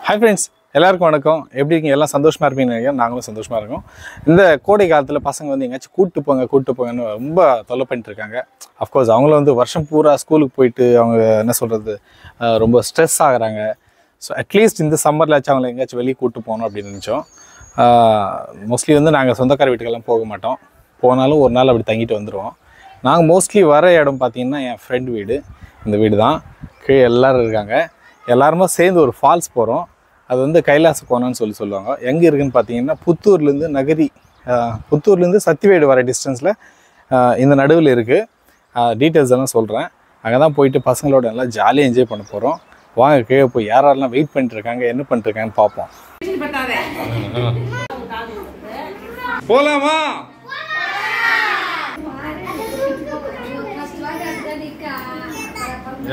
Hi friends, எல்லாருக்கும் வணக்கம். எப்படி இருக்கீங்க? எல்லாம் சந்தோஷமா இருப்பீங்கன்னு நினைக்கிறேன். நாங்களும் சந்தோஷமா இருக்கோம். இந்த கோடை காலத்துல பசங்க வந்து எங்கேயாச்சும் கூட்டு போங்கன்னு ரொம்ப தொல்லை பண்ணிட்டு இருக்காங்க. அஃப்கோர்ஸ் அவங்களும் வந்து வருஷம் பூரா ஸ்கூலுக்கு போயிட்டு அவங்க என்ன சொல்றது ரொம்ப ஸ்ட்ரெஸ் ஆகுறாங்க. ஸோ அட்லீஸ்ட் இந்த சம்மர்லாச்சும் அவங்களை எங்கேயாச்சும் வெளியே கூட்டு போகணும் அப்படின்னு நினச்சோம். மோஸ்ட்லி வந்து நாங்கள் சொந்தக்கார வீட்டுக்கெல்லாம் போக மாட்டோம். போனாலும் ஒரு நாள் அப்படி தங்கிட்டு வந்துடுவோம். நாங்கள் மோஸ்ட்லி வர இடம் பார்த்திங்கன்னா என் ஃப்ரெண்ட் வீடு. இந்த வீடு தான் கீழே எல்லோரும் இருக்காங்க. எல்லாருமே சேர்ந்து ஒரு ஃபால்ஸ் போகிறோம். அது வந்து கைலாச கோணம்னு சொல்லுவாங்க. எங்கே இருக்குதுன்னு பார்த்தீங்கன்னா புத்தூர்லேருந்து நகரி, புத்தூர்லேருந்து சத்திவேடு வர டிஸ்டன்ஸில் இந்த நடுவில் இருக்குது. டீட்டெயில்ஸ் எல்லாம் சொல்கிறேன். அங்கே தான் போயிட்டு பசங்களோட நல்லா ஜாலியாக என்ஜாய் பண்ண போகிறோம். வாங்க கீழே போய் யாரெல்லாம் வெயிட் பண்ணிட்டுருக்காங்க, என்ன பண்ணிட்டுருக்காங்கன்னு பார்ப்போம். போகலாமா?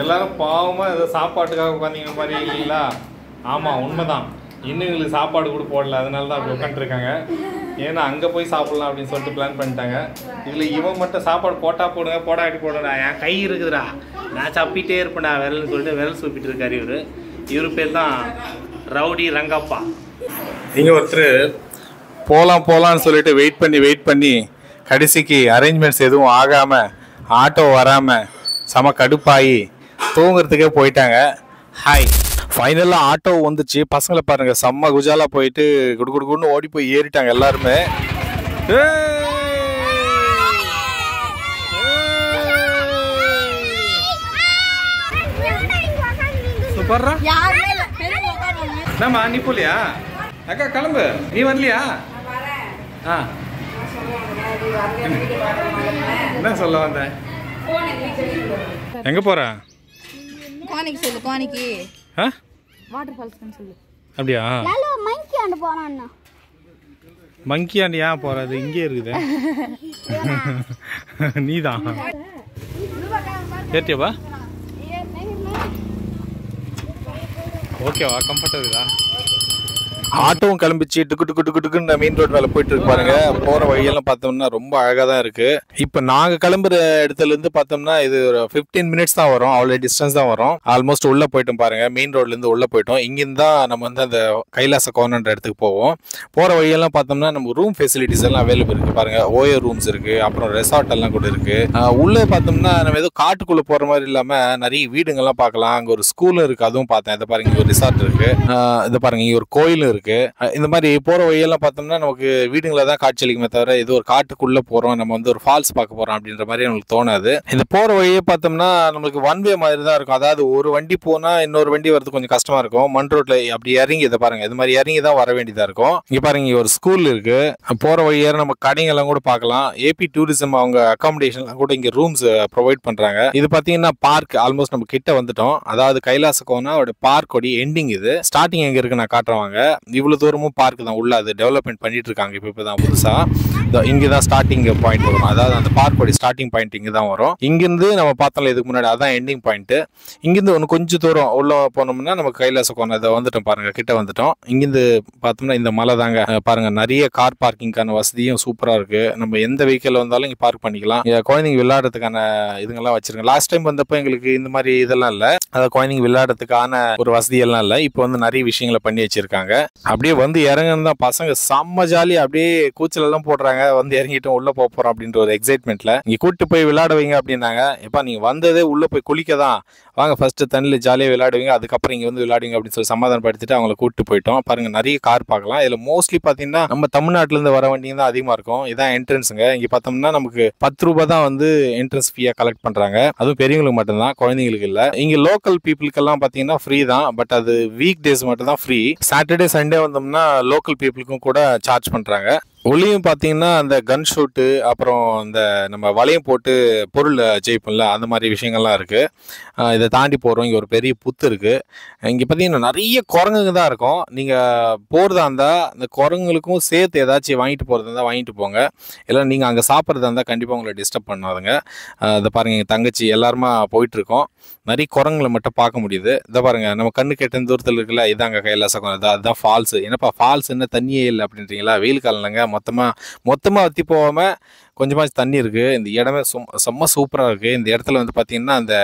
எல்லாரும் பாவமாக ஏதோ சாப்பாட்டுக்காக உட்காந்திங்க மாதிரி இல்லைங்களா? ஆமாம், உண்மைதான். இன்னும் எங்களுக்கு சாப்பாடு கூட போடல, அதனால தான் அப்படி உட்காந்துருக்காங்க. ஏன்னா அங்கே போய் சாப்பிட்லாம் அப்படின்னு சொல்லிட்டு பிளான் பண்ணிட்டாங்க. இதில் இவன் மட்டும் சாப்பாடு போட்டால் போடுங்க, போடாட்டி போடுடா, என் கை இருக்குதுடா, நான் சப்பிட்டே இருப்பேன்டா விரல்னு சொல்லிட்டு விரல் சூப்பிட்டு இருக்காரு. இவரு பேர் தான் ரவுடி ரங்கப்பா. இங்கே ஒருத்தர் போகலான்னு சொல்லிட்டு வெயிட் பண்ணி கடைசிக்கு அரேஞ்ச்மெண்ட்ஸ் எதுவும் ஆகாமல் ஆட்டோ வராமல் செம கடுப்பாகி தூங்குறதுக்கே போயிட்டாங்க. ஹாய், ஃபைனலாக ஆட்டோ வந்துச்சு. பசங்களை பாருங்கள், செம்ம குஜாலாக போயிட்டு குடுன்னு ஓடி போய் ஏறிட்டாங்க எல்லாருமே. சூப்பர்ரா. என்னம்மா நீ போலியா? அக்கா கிளம்பு, நீ வரலையா? ஆ, என்ன சொல்ல வந்த? எங்க போற? கோனிக்கு சொல்லு. கோனிக்கு வாட்டர் ஃபால்ஸ் சொல்லு. அப்படியா? ஹலோ மங்கி ஆண்ட போறானே. மங்கி ஆண்ட ஏன் போறது? இங்கே இருக்குது. நீதான் ஏத்தியவா? ஓகேவா? கம்ஃபர்டபுளா? ஆட்டோவும் கிளம்பிச்சு டுக்குன்னு மெயின் ரோட் மேலே போயிட்டு இருக்கு பாருங்க. போகிற வழியெல்லாம் பார்த்தோம்னா ரொம்ப அழகாக தான் இருக்கு. இப்போ நாங்கள் கிளம்புற இடத்துலேருந்து பார்த்தோம்னா இது ஒரு 15 மினிட்ஸ் தான் வரும், அவ்வளோ டிஸ்டன்ஸ் தான் வரும். ஆல்மோஸ்ட் உள்ளே போயிட்டோம் பாருங்க. மெயின் ரோட்லேருந்து உள்ளே போயிட்டோம். இங்கிருந்து தான் நம்ம வந்து அந்த கைலாச கோணன்ற இடத்துக்கு போவோம். போகிற வழியெல்லாம் பார்த்தோம்னா நம்ம ரூம் ஃபெசிலிட்டிஸ் எல்லாம் அவைலபிள் இருக்கு பாருங்க. ஓயோ ரூம்ஸ் இருக்கு, அப்புறம் ரெசார்ட் எல்லாம் கூட இருக்கு. உள்ளே பார்த்தோம்னா நம்ம ஏதோ காட்டுக்குள்ளே போகிற மாதிரி இல்லாமல் நிறைய வீடுங்கள்லாம் பார்க்கலாம். அங்கே ஒரு ஸ்கூலும் இருக்கு, அதுவும் பார்த்தேன். இதை பாருங்க, ஒரு ரிசார்ட் இருக்கு. இதை பாருங்க, இங்கே ஒரு கோயிலும் இருக்கு. இந்த மாதிரி போற வழியெல்லாம் பார்த்தோம்னா நமக்கு வீடுங்களை தான் காட்சியளிக்குமே தவிர இது ஒரு காட்டுக்குள்ள போறோம், நம்ம வந்து ஒரு ஃபால்ஸ் பார்க்க போறோம் அப்படின்ற மாதிரி நமக்கு தோணாது. இந்த போற வழியை பார்த்தோம்னா நம்மளுக்கு ஒன் வே மாதிரி தான் இருக்கும். அதாவது ஒரு வண்டி போனா இன்னொரு வண்டி வரது கொஞ்சம் கஷ்டமா இருக்கும். மண் ரோட்ல அப்படி இறங்கி இதை பாருங்க, இது மாதிரி இறங்கி தான் வர வேண்டியதா இருக்கும். இங்க பாருங்க, இங்க ஒரு ஸ்கூல் இருக்கு. போற வழியா நம்ம கடைங்கெல்லாம் கூட பார்க்கலாம். ஏபி டூரிசம் அவங்க அகாமடேஷன் கூட இங்க ரூம்ஸ் ப்ரொவைட் பண்றாங்க. இது பாத்தீங்கன்னா பார்க். ஆல்மோஸ்ட் நம்ம கிட்ட வந்துட்டோம். அதாவது கைலாச கோணோட பார்க்கோட எண்டிங் இது. ஸ்டார்டிங் எங்க இருக்கு நான் காட்டுறவாங்க. இவ்வளவு தூரமும் பார்க் தான். உள்ள அது டெவலப்மெண்ட் பண்ணிட்டு இருக்காங்க இப்பதான் புதுசா. இங்கதான் ஸ்டார்டிங் பாயிண்ட் வரும். அதாவது அந்த பார்க்கோட ஸ்டார்டிங் பாயிண்ட் இங்க தான் வரும். இங்கிருந்து நம்ம பார்த்தோம்ல இதுக்கு முன்னாடி, அதான் எண்டிங் பாயிண்ட். இங்கிருந்து ஒன்று கொஞ்சம் தூரம் உள்ள போனோம்னா நமக்கு கைலாச கோணம். இதை வந்துட்டோம் பாருங்க, கிட்ட வந்துட்டோம். இங்கிருந்து பார்த்தோம்னா இந்த மலை தாங்க பாருங்க. நிறைய கார் பார்க்கிங்கான வசதியும் சூப்பரா இருக்கு. நம்ம எந்த வெஹிக்கிள் வந்தாலும் இங்க பார்க் பண்ணிக்கலாம். குழந்தைங்க விளையாடுறதுக்கான இதுங்கெல்லாம் வச்சிருக்கேன். லாஸ்ட் டைம் வந்தப்போ எங்களுக்கு இந்த மாதிரி இதெல்லாம் இல்லை. அதாவது குழந்தைங்க விளையாடுறதுக்கான ஒரு வசதி எல்லாம் இல்லை. இப்போ வந்து நிறைய விஷயங்களை பண்ணி வச்சிருக்காங்க. அப்படியே வந்து இறங்குன்னு தான் பசங்க செம்ம ஜாலி, அப்படியே கூச்சல் எல்லாம் போடுறாங்க. வந்து இறங்கிட்டோம், உள்ள போறோம் அப்படின்ற ஒரு எக்ஸைட்மெண்ட்ல இங்க கூட்டு போய் விளையாட வைங்க அப்படின்னாங்க. எப்பா நீங்க வந்ததே உள்ள போய் குளிக்க தான், வாங்க ஃபர்ஸ்ட் தண்ணியில ஜாலியா விளையாடுவீங்க, அதுக்கப்புறம் இங்க வந்து விளையாடுவீங்க அப்படின்னு சொல்லி சமாதானப்படுத்திட்டு அவங்களை கூட்டு போயிட்டோம். பாருங்க, நிறைய கார் பார்க்கலாம். இதுல மோஸ்ட்லி பாத்தீங்கன்னா நம்ம தமிழ்நாட்டுல இருந்து வர வண்டிங்க தான் அதிகமா இருக்கும். இதான் என்ட்ரன்ஸுங்க. இங்க பார்த்தோம்னா நமக்கு 10 ரூபாய் தான் வந்து என்ட்ரன்ஸ் ஃபீயா கலெக்ட் பண்றாங்க. அதுவும் பெரியவங்களுக்கு மட்டும்தான், குழந்தைங்களுக்கு இல்ல. இங்க லோக்கல் பீப்புளுக்கெல்லாம் பாத்தீங்கன்னா ஃப்ரீ தான். பட் அது வீக் டேஸ் மட்டும் தான் ஃப்ரீ. சாட்டர்டே சண்டே வந்தோம்னா லோக்கல் பீப்புளுக்கும் கூட சார்ஜ் பண்றாங்க. ஒளியும் பார்த்தீங்கன்னா அந்த கன் ஷூட்டு, அப்புறம் இந்த நம்ம வளையம் போட்டு பொருள் ஜெயிப்போம்ல, அந்த மாதிரி விஷயங்கள்லாம் இருக்குது. இதை தாண்டி போகிறோம். இங்கே ஒரு பெரிய புத்து இருக்குது. இங்கே பார்த்தீங்கன்னா நிறைய குரங்குங்க தான் இருக்கும். நீங்கள் போகிறதா இருந்தால் இந்த குரங்குகளுக்கும் சேர்த்து ஏதாச்சும் வாங்கிட்டு போகிறதா இருந்தால் வாங்கிட்டு போங்க. இல்லை நீங்கள் அங்கே சாப்பிட்றதா இருந்தால் கண்டிப்பாக உங்களை டிஸ்டர்ப் பண்ணாதுங்க. இதை பாருங்கள், எங்கள் தங்கச்சி எல்லாருமா போயிட்டுருக்கோம். நிறைய குரங்குகளை மட்டும் பார்க்க முடியுது. இதை பாருங்கள், நம்ம கண்ணு கெட்ட தூரத்தில் இருக்குல்ல, இதாங்க கைலாச கோணம். அதுதான் ஃபால்ஸு. என்னப்பா ஃபால்ஸ் என்ன தண்ணியே இல்லை அப்படின்றீங்களா? வெயில் காலம்லங்க. மொத்தமாக வற்றி போகாமல் கொஞ்சமாச்சு தண்ணி இருக்குது. இந்த இடமே செம்ம சூப்பராக இருக்குது. இந்த இடத்துல வந்து பார்த்திங்கன்னா அந்த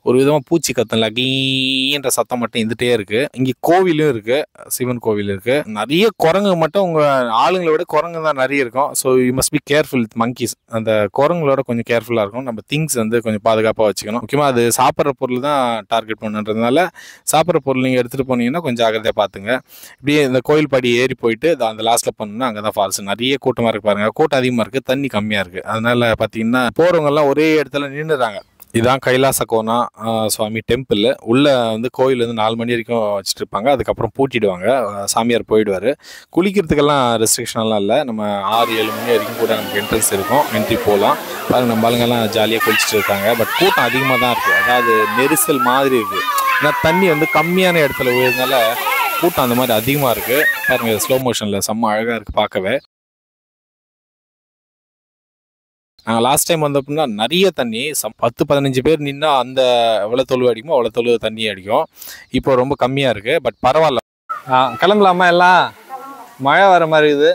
ஒரு விதமாக பூச்சி கத்தல கீன்ற சத்தம் மட்டும் இருந்துகிட்டே இருக்குது. இங்கே கோவிலும் இருக்குது, சிவன் கோவில் இருக்குது. நிறைய குரங்கு மட்டும் உங்கள் ஆளுங்களை விட குரங்கு தான் நிறைய இருக்கும். So you must be careful with monkeys. அந்த குரங்களோட கொஞ்சம் கேர்ஃபுல்லாக இருக்கும். நம்ம திங்ஸ் வந்து கொஞ்சம் பாதுகாப்பாக வச்சுக்கணும். முக்கியமாக அது சாப்பிட்ற பொருள் தான் டார்கெட் பண்ணுன்றதுனால சாப்பிட்ற பொருள் நீங்கள் எடுத்துகிட்டு போனீங்கன்னா கொஞ்சம் ஜாக்கிரதையாக பார்த்துங்க. இப்படியே இந்த கோயில் படி ஏறி போயிட்டு அந்த லாஸ்ட்டில் போனோம்னா அங்கே தான் ஃபால்ஸ். நிறைய கூட்டமாக இருக்கு பாருங்கள். கூட்டம் அதிகமாக இருக்குது, தண்ணி கம்மியாக இருக்குது. அதனால் பார்த்தீங்கன்னா போகிறவங்கெல்லாம் ஒரே இடத்துல நின்றுறாங்க. இதான் கைலாச கோனா சுவாமி டெம்பிள். உள்ளே வந்து கோயில் வந்து 4 மணி வரைக்கும் வச்சுட்டு இருப்பாங்க. அதுக்கப்புறம் பூட்டிடுவாங்க, சாமியார் போயிடுவார். குளிக்கிறதுக்கெல்லாம் ரெஸ்ட்ரிக்ஷன்லாம் இல்லை. நம்ம 6-7 மணி வரைக்கும் கூட நமக்கு என்ட்ரன்ஸ் இருக்கும், என்ட்ரி போகலாம். பாருங்கள் நம்ம ஆளுங்கெல்லாம் ஜாலியாக குளிச்சுட்டு இருக்காங்க. பட் கூட்டம் அதிகமாக தான் இருக்குது. அதாவது நெரிசல் மாதிரி இருக்குது. ஏன்னா தண்ணி வந்து கம்மியான இடத்துல உயர்றதுனால கூட்டம் அந்த மாதிரி அதிகமாக இருக்குது. பாருங்கள் ஸ்லோ மோஷனில் செம்ம அழகாக இருக்குது பார்க்கவே. நாங்கள் லாஸ்ட் டைம் வந்த அப்படின்னா நிறைய தண்ணி 10-15 பேர் நின்னா அந்த எவ்வளோ தொழு அடிக்குமோ அவ்வளோ தொழு தண்ணி அடிக்கும். இப்போ ரொம்ப கம்மியாக இருக்குது. பட் பரவாயில்ல. கிளம்பலாமா எல்லாம்? மழை வர மாதிரி இருக்குது.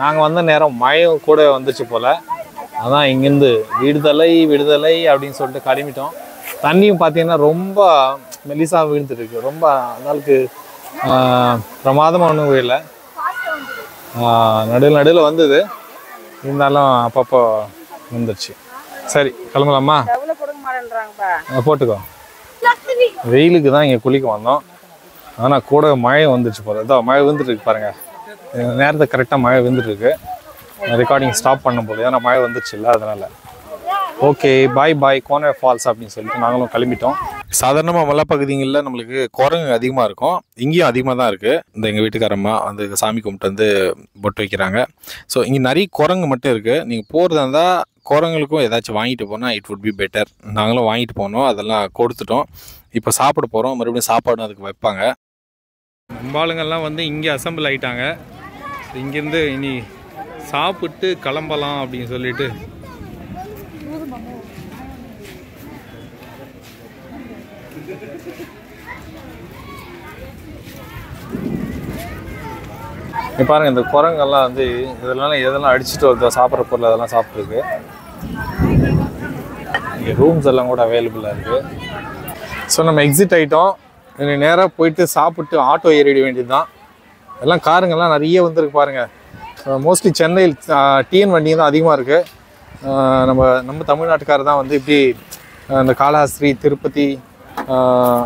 நாங்கள் வந்த நேரம் மழையும் கூட வந்துச்சு போல். அதான் இங்கேருந்து விடுதலை விடுதலை அப்படின்னு சொல்லிட்டு கிளம்பிட்டோம். தண்ணியும் பார்த்தீங்கன்னா ரொம்ப மெலிசாக விழுந்துட்டு இருக்கு. ரொம்ப அந்தளவுக்கு பிரமாதமாக ஒன்றும் இல்லை. நடுவில் வந்தது, இருந்தாலும் அப்பப்போ வந்துருச்சு. சரி கிளம்பலாமா? போட்டுக்கோ. வெயிலுக்கு தான் இங்கே குளிக்க வந்தோம். ஆனால் கூட மழை வந்துருச்சு போல. இதான் மழை வந்துட்டு இருக்கு பாருங்கள். நேரத்தை கரெக்டாக மழை வந்துட்டு இருக்கு. ரெக்கார்டிங் ஸ்டாப் பண்ணும் போது ஏன்னா மழை வந்துருச்சு இல்லை, அதனால. ஓகே பாய் பாய் கோனே ஃபால்ஸ் அப்படின்னு சொல்லிட்டு நாங்களும் கிளம்பிட்டோம். சாதாரணமாக மலைப்பகுதிகளில் நம்மளுக்கு குரங்கு அதிகமாக இருக்கும். இங்கேயும் அதிகமாக தான் இருக்குது. இந்த எங்கள் வீட்டுக்காரம்மா வந்து சாமி கும்பிட்டு வந்து பொட்டு வைக்கிறாங்க. ஸோ இங்கே நிறைய குரங்கு மட்டும் இருக்குது. நீங்கள் போகிறதா இருந்தால் குரங்களுக்கும் ஏதாச்சும் வாங்கிட்டு போனால் இட் வுட் பி பெட்டர். நாங்களும் வாங்கிட்டு போனோம், அதெல்லாம் கொடுத்துட்டோம். இப்போ சாப்பிட போகிறோம். மறுபடியும் சாப்பாடும் அதுக்கு வைப்பாங்க. நம்பாளுங்கள்லாம் வந்து இங்கே அசம்பிள் ஆகிட்டாங்க. இங்கேருந்து இனி சாப்பிட்டு கிளம்பலாம் அப்படின்னு சொல்லிட்டு பாருங்க. இந்த குரங்கெல்லாம் வந்து எதெல்லாம் அடிச்சுட்டு வருதோ சாப்பிட்ற பொருள் அதெல்லாம் சாப்பிட்ருக்கு. இங்கே ரூம்ஸ் எல்லாம் கூட அவைலபிளாக இருக்குது. ஸோ நம்ம எக்ஸிட் ஆகிட்டோம். நேராக போயிட்டு சாப்பிட்டு ஆட்டோ ஏறிட வேண்டியது தான். எல்லாம் காருங்கெல்லாம் நிறைய வந்துருக்கு பாருங்கள். மோஸ்ட்லி சென்னையில் டிஎன் வண்டிங்க தான் அதிகமாக இருக்குது. நம்ம தமிழ்நாட்டுக்காரர் தான் வந்து இப்படி இந்த காளஹஸ்தி, திருப்பதி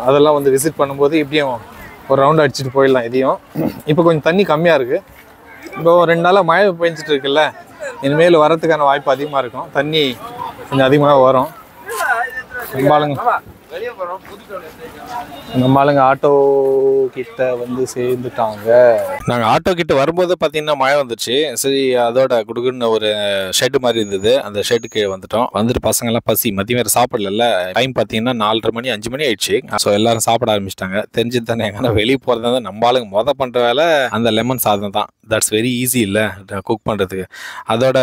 அதெல்லாம் வந்து விசிட் பண்ணும்போது இப்படியும் ஒரு ரவுண்ட் அடிச்சுட்டு போயிடலாம். இதையும் இப்போ கொஞ்சம் தண்ணி கம்மியாக இருக்குது. இப்போ 2 நாளாக மழை பெஞ்சிட்டு இருக்குல்ல, இனிமேல் வரத்துக்கான வாய்ப்பு அதிகமாக இருக்கும். தண்ணி கொஞ்சம் அதிகமாக வரும். நம்ம ஆளுங்க ஆட்டோ கிட்ட வந்து சேர்ந்துட்டாங்க. நாங்கள் ஆட்டோ கிட்ட வரும்போது பார்த்தீங்கன்னா மழை வந்துச்சு. சரி அதோட குடுகுன்னு ஒரு ஷெட்டு மாதிரி இருந்தது, அந்த ஷெட்டுக்கு வந்துட்டோம். வந்துட்டு பசங்கள்லாம் பசி, மதியம் வேறு சாப்பிடல. டைம் பார்த்தீங்கன்னா 4:30 மணி 5 மணி ஆயிடுச்சு. ஸோ எல்லாரும் சாப்பிட ஆரம்பிச்சிட்டாங்க. தெரிஞ்சது தானே, எங்கன்னா வெளியே போகிறதா இருந்தால் நம்ம ஆளுங்க பண்ணுற வேலை அந்த லெமன் சாதம் தான். தட்ஸ் வெரி ஈஸி இல்லை குக் பண்ணுறதுக்கு. அதோட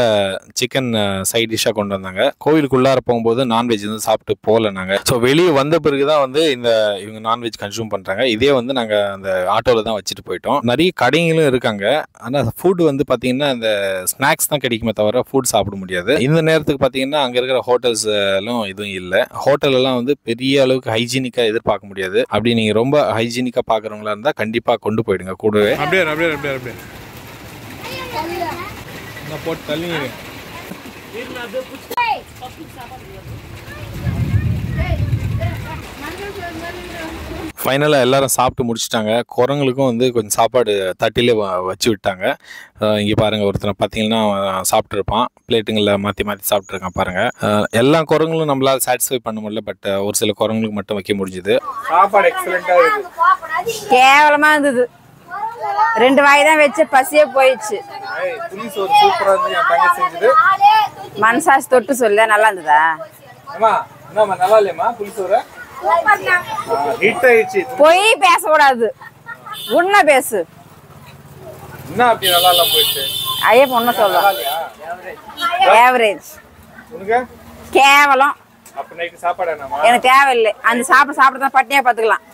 சிக்கன் சைட் டிஷ்ஷாக கொண்டு வந்தாங்க. கோவிலுக்குள்ளார போகும்போது நான்வெஜ் வந்து சாப்பிட்டு போகல நாங்கள். ஸோ வெளியே வந்த பிறகு தான் வந்து இவங்க நான்வெஜ் கன்சியூம் பண்ணுறாங்க. இதே வந்து நாங்கள் அந்த ஆட்டோவில் தான் வச்சுட்டு போயிட்டோம். நிறைய கடைகளும் இருக்காங்க. ஆனால் ஃபுட் வந்து பார்த்தீங்கன்னா இந்த ஸ்நாக்ஸ் தான் கிடைக்குமே தவிர ஃபுட் சாப்பிட முடியாது. இந்த நேரத்துக்கு பார்த்தீங்கன்னா அங்கே இருக்கிற ஹோட்டல்ஸ்லும் எதுவும் இல்லை. ஹோட்டலெல்லாம் வந்து பெரிய அளவுக்கு ஹைஜீனிக்காக எதிர்பார்க்க முடியாது. அப்படி நீங்கள் ரொம்ப ஹைஜீனிக்காக பார்க்குறவங்களா இருந்தால் கண்டிப்பாக கொண்டு போயிடுங்க கூடவே. அப்படியே போட்டு தள்ளிங்க. ஃபைனலாக எல்லாரும் சாப்பிட்டு முடிச்சுட்டாங்க. குரங்களுக்கும் வந்து கொஞ்சம் சாப்பாடு தட்டிலே வச்சு விட்டாங்க. இங்கே பாருங்கள், ஒருத்தனை பார்த்தீங்கன்னா சாப்பிட்ருப்பான், பிளேட்டுங்களில் மாற்றி சாப்பிட்ருக்கான் பாருங்கள். எல்லா குரங்களும் நம்மளால் சாட்டிஸ்ஃபை பண்ண முடியல. பட் ஒரு சில குரங்களுக்கு மட்டும் வைக்க முடிஞ்சுது. சாப்பாடு எக்ஸலண்ட்டாக இருக்குது. கேவலமாக இருந்தது. 2 வாய் தான் வச்சு பசியே போயிடுச்சு. மனசாசி தொட்டு சொல்ல நல்லா இருந்ததா? பொய் பேசக்கூடாது, உண்மை பேசு. ஐயா பொண்ணு சொல்ல ஆவரேஜ் கேவலம். எனக்கு தேவையில்லை. அந்த சாப்பிட பட்டினியா பாத்துக்கலாம்.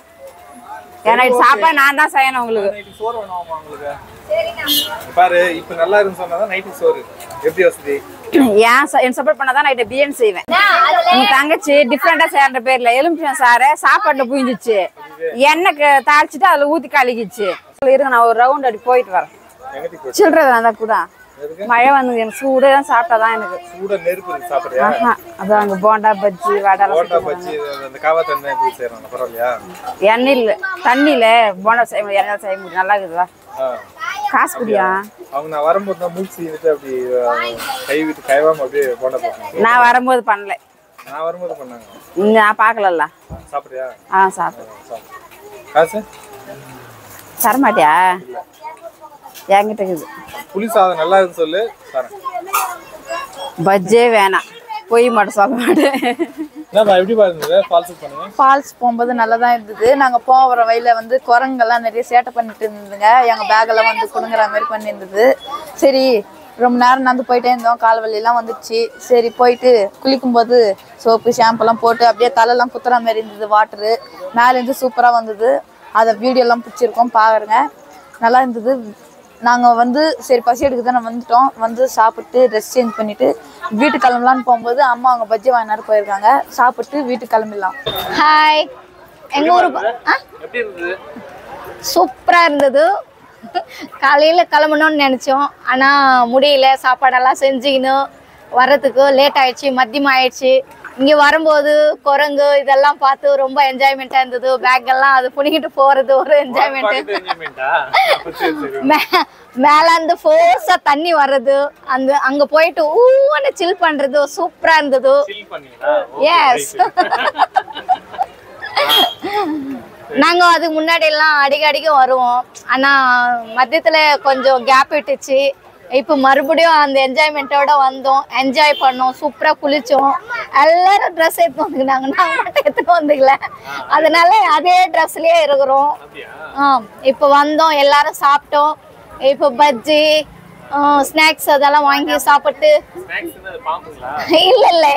ஏன்னா சாப்பாடு நான் தான் செய்யணும் உங்களுக்கு. நைட்டு சோறு வேணுமா உங்களுக்கு? பாரு இப்போ நல்லா இருந்து சொன்னாதான் நைட்டு சோறு எப்படி வசதி? ஏன் சப்போர்ட் பண்ணாதான் நைட்டு பிரியாணி செய்வேன். உங்க தங்கச்சி டிஃப்ரெண்டா செய்யற பேர்ல எலுமிச்சம் சாரை சாப்பாடுல புரிஞ்சிச்சு, எண்ணெய்க்கு தாளிச்சுட்டு அதுல ஊத்தி கலக்கிச்சு. இருங்க நான் ஒரு ரவுண்ட் அடி போயிட்டு வரேன். சில்லறது தான் கூட மழை வந்து எனக்கு சூடே தான் சாப்பிட்டாதான் எனக்கு சூட நெருப்பு இருக்கு சாப்பிடுறியா? அதான் அங்க போண்டா பஜ்ஜி வடை பஜ்ஜி அந்த காவா தண்ணி எப்படி செய்யறாங்க பரவாயில்லையா? எண்ணெயில தண்ணியில போண்டா செய்ய முடியும், எண்ணெய் செய்ய முடியும். நல்லா இருக்குதா? காசு குடியா? அவங்க நான் வரும்போது தான் மூச்சு செய்துட்டு அப்படி கை விட்டு கைவாம அப்படியே போண்டா போட்டாங்க. நான் வரும்போது பண்ணல, நான் வரும்போது பண்ணாங்க. நான் பாக்கல. சாப்பிடுறியா? சாப்பிடு. காசு தரமாட்டியா? என்கிட்ட இருக்குது. புளி சாதம் நல்லா இருக்குன்னு சொல்லு தரேன். பஜ்ஜே வேணாம், போய் மட்டும் சொல்ல மாட்டேன். எப்படி பாருங்க ஃபால்ஸ் போகும்போது நல்லா தான் இருந்தது. நாங்கள் போகிற வழியில் வந்து குரங்கெல்லாம் நிறைய சேட்டை பண்ணிட்டு இருந்ததுங்க. எங்கள் பேக்கெல்லாம் வந்து கொடுங்குற மாதிரி பண்ணியிருந்தது. சரி ரொம்ப நேரம் நடந்து போயிட்டே இருந்தோம், கால் வலியெல்லாம் வந்துடுச்சு. சரி போயிட்டு குளிக்கும்போது சோப்பு ஷாம்பெல்லாம் போட்டு அப்படியே தலையெல்லாம் குத்துற மாதிரி இருந்தது. வாட்டரு மேலேருந்து சூப்பராக வந்தது. அதை வீடியோலாம் பிடிச்சிருக்கோம், பாருங்க. நல்லா இருந்தது. நாங்கள் வந்து சரி பசி எடுக்க தானே வந்துட்டோம். வந்து சாப்பிட்டு ட்ரெஸ் சேஞ்ச் பண்ணிவிட்டு வீட்டுக்கு கிளம்பலான்னு போகும்போது அம்மா அவங்க பஜ்ஜி வாங்கினாரு போயிருக்காங்க. சாப்பிட்டு வீட்டுக்கு கிளம்பிடலாம். ஹாய், எங்கள் ஊர் சூப்பராக இருந்தது. காலையில் கிளம்பணும்னு நினச்சோம், ஆனால் முடியல. சாப்பாடெல்லாம் செஞ்சுக்கணும், வர்றதுக்கு லேட் ஆயிடுச்சு, மதியம் ஆயிடுச்சு. இங்கே வரும்போது குரங்கு இதெல்லாம் பார்த்து ரொம்ப என்ஜாய்மெண்ட்டாக இருந்தது. பேக்கெல்லாம் அது புனிக்கிட்டு போகிறது ஒரு என்ஜாய்மெண்ட்டு. மேலேருந்து ஃபோர்ஸாக தண்ணி வர்றது, அந்த அங்கே போயிட்டு ஊன்னு சில் பண்ணுறது சூப்பராக இருந்தது. எஸ், நாங்கள் அதுக்கு முன்னாடி எல்லாம் அடிக்கடிக்கு வருவோம், ஆனால் மத்தியத்தில் கொஞ்சம் கேப் விட்டுச்சு. இப்போ மறுபடியும் அந்த என்ஜாய்மெண்ட்டோட வந்தோம், என்ஜாய் பண்ணோம், சூப்பராக குளித்தோம். எல்லாரும் ட்ரெஸ் எடுத்து வந்துக்கினாங்க, நாங்கள் மட்டும் எடுத்துகிட்டு வந்துக்கல. அதனால அதே ட்ரெஸ்லேயே இருக்கிறோம். இப்போ வந்தோம், எல்லாரும் சாப்பிட்டோம். இப்போ பஜ்ஜி ஸ்நாக்ஸ் அதெல்லாம் வாங்கி சாப்பிட்டு, இல்லை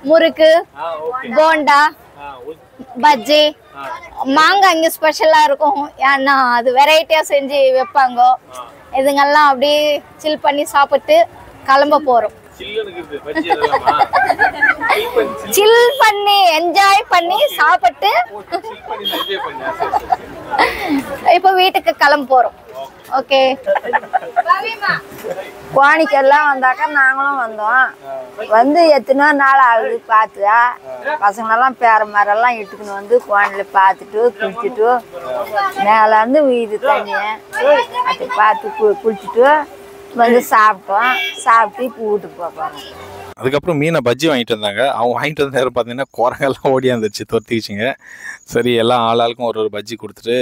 முறுக்கு, போண்டா, பஜ்ஜி, மாங்காய் இங்கே ஸ்பெஷலாக இருக்கும். ஏன்னா அது வெரைட்டியாக செஞ்சு வைப்பாங்க. இதுங்கெல்லாம் அப்படியே சில் பண்ணி சாப்பிட்டு கிளம்ப போகிறோம். சில் பண்ணி என்ஜாய் பண்ணி சாப்பிட்டு இப்போ வீட்டுக்கு கிளம்ப போகிறோம். ஓகே, குவானிக்கெல்லாம் வந்தாக்கா நாங்களும் வந்தோம். வந்து எத்தனை நாள் ஆகுது பார்த்தா, பசங்களெல்லாம் பேர மாதிரிலாம் இட்டுக்குன்னு வந்து குவானியில் பார்த்துட்டு குளிச்சுட்டு மேலேருந்து வீடு தண்ணியை அதை பார்த்து குளிச்சுட்டு வந்து சாப்பிட்டோம். சாப்பிட்டு இப்போ வீட்டுக்கு போகிறோம். அதுக்கப்புறம் மீனை பஜ்ஜி வாங்கிட்டு வந்தாங்க. அவங்க வாங்கிட்டு வந்த நேரம் பார்த்தீங்கன்னா குரங்கெல்லாம் ஓடியாந்துச்சு, தொத்திக்கிச்சிங்க. சரி எல்லாம் ஆளாளுக்கும் ஒரு பஜ்ஜி கொடுத்துட்டு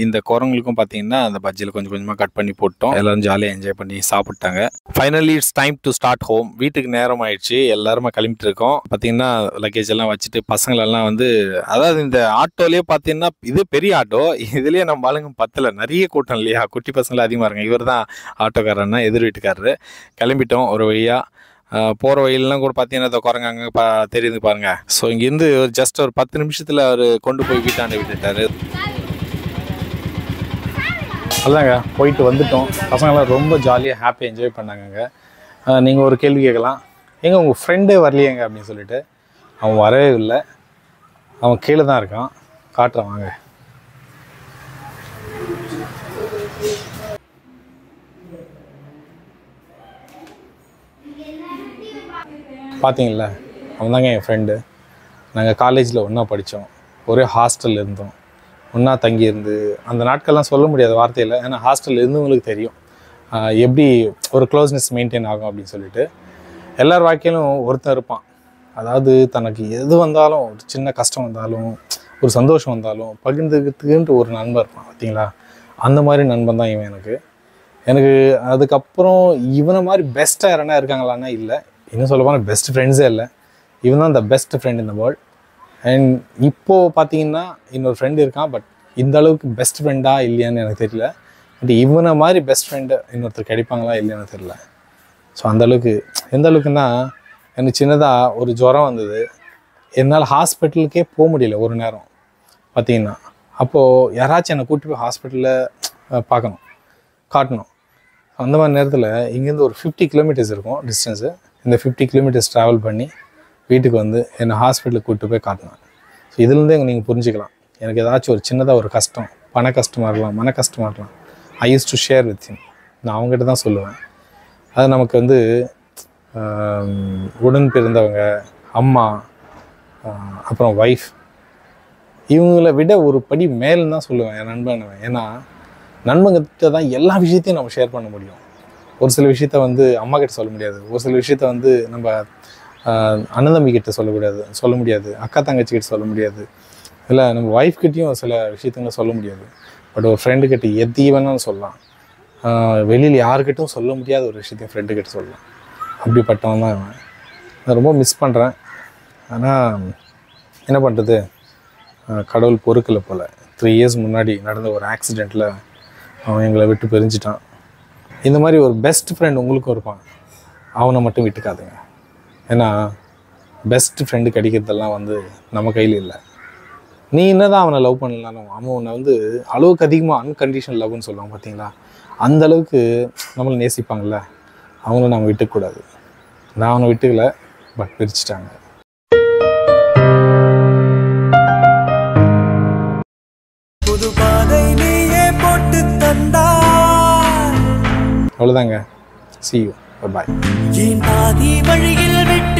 இந்த குரங்களுக்கும் பார்த்தீங்கன்னா அந்த பஜ்ஜியில் கொஞ்சம் கொஞ்சமாக கட் பண்ணி போட்டோம். எல்லோரும் ஜாலியாக என்ஜாய் பண்ணி சாப்பிட்டாங்க. Finally it's time to start home. வீட்டுக்கு நேரம் ஆயிடுச்சு, எல்லாருமே கிளம்பிட்டு இருக்கோம். பார்த்தீங்கன்னா லக்கேஜ் எல்லாம் வச்சுட்டு பசங்களெல்லாம் வந்து, அதாவது இந்த ஆட்டோலேயே பார்த்தீங்கன்னா இது பெரிய ஆட்டோ, இதுலேயே நம்ம ஆளுங்க பத்தலை, நிறைய கூட்டம் இல்லையா, குட்டி பசங்களும் அதிகமாக இருங்க. இவர் தான் ஆட்டோக்காரன்னா எதிர் வீட்டுக்காரரு. கிளம்பிட்டோம் ஒரு வழியாக. போகிற வழியிலாம் கூட பார்த்தீங்கன்னா குரங்கு அங்கே தெரியுது பாருங்க. ஸோ இங்கேருந்து ஜஸ்ட் ஒரு 10 நிமிஷத்தில் அவர் கொண்டு போய் வீட்டாண்ட விட்டுட்டாரு. அதாங்க போயிட்டு வந்துட்டோம். பசங்களாம் ரொம்ப ஜாலியாக ஹாப்பியாக என்ஜாய் பண்ணாங்க. நீங்கள் ஒரு கேள்வி கேட்கலாம், எங்கே உங்கள் ஃப்ரெண்டே வரலையேங்க அப்படின்னு சொல்லிட்டு. அவன் வரவே இல்லை, அவன் கீழே தான் இருக்கான், காட்டுறான் வாங்க. பார்த்தீங்களா, அவன் தாங்க என் ஃப்ரெண்டு. நாங்கள் காலேஜில் ஒன்றா படித்தோம், ஒரே ஹாஸ்டலில் இருந்தோம், ஒன்றா தங்கியிருந்து. அந்த நாட்கள்லாம் சொல்ல முடியாத வார்த்தையில், ஏன்னா ஹாஸ்டலில் இருந்தவங்களுக்கு தெரியும் எப்படி ஒரு க்ளோஸ்னஸ் மெயின்டைன் ஆகும் அப்படின்னு சொல்லிட்டு. எல்லார் வாழ்க்கையிலும் ஒருத்தன் இருப்பான், அதாவது தனக்கு எது வந்தாலும், ஒரு சின்ன கஷ்டம் வந்தாலும், ஒரு சந்தோஷம் வந்தாலும் பகிர்ந்துக்கிறதுக்குன்ட்டு ஒரு நண்பன் இருப்பான். பார்த்தீங்களா, அந்த மாதிரி நண்பன் தான் இவன் எனக்கு. அதுக்கப்புறம் இவனை மாதிரி பெஸ்ட்டாக யாரனா இருக்காங்களான்னா இல்லை, இன்னும் சொல்ல போனால் பெஸ்ட் ஃப்ரெண்ட்ஸே இல்லை. இவன் தான் the best friend in the world. And இப்போது பார்த்தீங்கன்னா இன்னொரு ஃப்ரெண்டு இருக்கான், பட் இந்த அளவுக்கு பெஸ்ட் ஃப்ரெண்டாக இல்லையான்னு எனக்கு தெரியல. பட் இவனை மாதிரி பெஸ்ட் ஃப்ரெண்டு இன்னொருத்தர் கிடைப்பாங்களா இல்லையான்னு தெரியல. ஸோ அந்தளவுக்கு, எந்த அளவுக்குன்னா எனக்கு சின்னதாக ஒரு ஜுரம் வந்தது, என்னால் ஹாஸ்பிட்டலுக்கே போக முடியல ஒரு நேரம். பார்த்தீங்கன்னா அப்போது யாராச்சும் என்னை கூட்டி போய் ஹாஸ்பிட்டலில் காட்டணும். அந்த மாதிரி நேரத்தில் இங்கேருந்து ஒரு 50 கிலோமீட்டர்ஸ் இருக்கும் டிஸ்டன்ஸு. இந்த 50 கிலோமீட்டர்ஸ் ட்ராவல் பண்ணி வீட்டுக்கு வந்து என்னை ஹாஸ்பிட்டலுக்கு கூப்பிட்டு போய் காட்டினேன். ஸோ இதுலேருந்தே நீங்கள் புரிஞ்சுக்கலாம், எனக்கு ஏதாச்சும் ஒரு சின்னதாக ஒரு கஷ்டம், பண கஷ்டமாக இருக்கலாம், மன கஷ்டமாக இருக்கலாம், I use to share with him. நான் அவங்ககிட்ட தான் சொல்லுவேன். அது நமக்கு வந்து உடன் பிறந்தவங்க, அம்மா, அப்புறம் ஒய்ஃப், இவங்கள விட ஒரு படி மேலும் தான் சொல்லுவேன் என் நண்பனுவேன். ஏன்னா நண்பங்கிட்ட தான் எல்லா விஷயத்தையும் நம்ம ஷேர் பண்ண முடியும். ஒரு சில விஷயத்த வந்து அம்மா கிட்ட சொல்ல முடியாது, ஒரு சில விஷயத்த வந்து நம்ம அண்ணன் தம்பி கிட்ட சொல்ல முடியாது, அக்கா தங்கச்சி கிட்ட சொல்ல முடியாது, இல்லை நம்ம ஒய்ஃப்கிட்டையும் சில விஷயத்துங்களை சொல்ல முடியாது. பட் ஒரு ஃப்ரெண்டுக்கிட்ட எதையும் வேணாலும் சொல்லலாம். வெளியில் யாருக்கிட்டும் சொல்ல முடியாத ஒரு விஷயத்தையும் ஃப்ரெண்டுக்கிட்ட சொல்லலாம். அப்படிப்பட்டவன் தான் அவன். நான் ரொம்ப மிஸ் பண்ணுறேன். ஆனால் என்ன பண்ணுறது, கடவுள் பொறுக்கலை போல். 3 இயர்ஸ் முன்னாடி நடந்த ஒரு ஆக்சிடெண்ட்டில் அவன் எங்களை விட்டு பிரிஞ்சிட்டான். இந்த மாதிரி ஒரு பெஸ்ட் ஃப்ரெண்ட் உங்களுக்கும் இருப்பான், அவனை மட்டும் விட்டுக்காதுங்க. ஏன்னா பெஸ்ட் ஃப்ரெண்டு கிடைக்கிறதெல்லாம் வந்து நம்ம கையில் இல்லை. நீ என்ன தான் அவனை லவ் பண்ணலாலும் அவன் உன்னை வந்து அளவுக்கு அதிகமாக அன்கண்டிஷனல் லவ்னு சொல்லுவாங்க பார்த்தீங்களா, அந்த அளவுக்கு நம்மளை நேசிப்பாங்கள்ல, அவங்கள நம்ம விட்டுக்கூடாது. நான் அவனை விட்டுக்கல, பட் பிரிச்சுட்டாங்க. புது பாதை நீயே போட்டு தந்தாய். அவ்வளோதாங்க. See you. Bye. என் பாதி வழியில் விட்டு